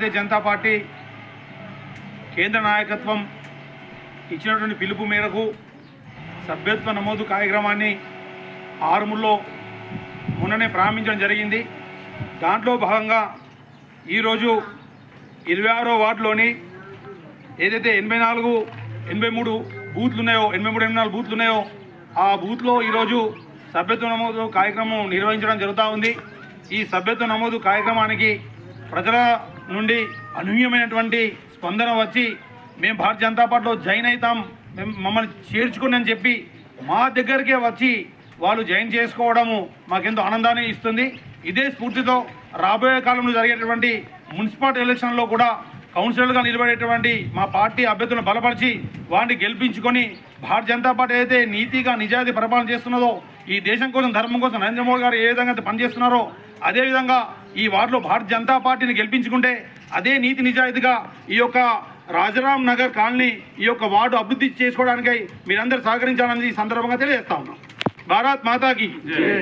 Bharatiya Janata party కేంద్ర నాయకత్వం ఇచ్చినటువంటి పిలుపు మేరకు సభ్యత్వ నమోదు కార్యక్రమాన్ని ఆర్మూర్లో మొన్ననే ప్రారంభించడం జరిగింది. దాంట్లో భాగంగా ఈరోజు 26వ వార్డులోని ఏదైతే 84, 83 బూత్లు ఉన్నాయో 84 బూత్లు ఉన్నాయో ఆ బూత్లో ఈరోజు సభ్యత్వ నమోదు కార్యక్రమం నిర్వహించడం జరుగుతూ ఉంది. ఈ సభ్యత్వ నమోదు కార్యక్రమానికి ప్రజల నుండి అనూహ్యమైనటువంటి స్పందన వచ్చి మేము భారతీయ జనతా పార్టీలో జాయిన్ అవుతాం, మమ్మల్ని చేర్చుకుని అని చెప్పి మా దగ్గరికే వచ్చి వాళ్ళు జాయిన్ చేసుకోవడము మాకెంతో ఆనందాన్ని ఇస్తుంది. ఇదే స్ఫూర్తితో రాబోయే కాలంలో జరిగేటువంటి మున్సిపాలిటీ ఎలక్షన్లో కూడా కౌన్సిలర్గా నిలబడేటువంటి మా పార్టీ అభ్యర్థులను బలపరిచి వారిని గెలిపించుకొని భారతీయ జనతా పార్టీ అయితే నీతిగా నిజాయితీ పరిపాలన చేస్తున్నదో, ఈ దేశం కోసం ధర్మం కోసం నరేంద్ర మోడీ గారు ఏ విధంగా అయితే పనిచేస్తున్నారో అదేవిధంగా ఈ వార్డులో భారతీయ జనతా పార్టీని గెలిపించుకుంటే అదే నీతి నిజాయితీగా ఈ యొక్క రాజారాం నగర్ కాలనీ ఈ యొక్క వార్డు అభివృద్ధి చేసుకోవడానికై మీరందరూ సహకరించాలని ఈ సందర్భంగా తెలియజేస్తా ఉన్నాం. భారత్ మాతాకి జై.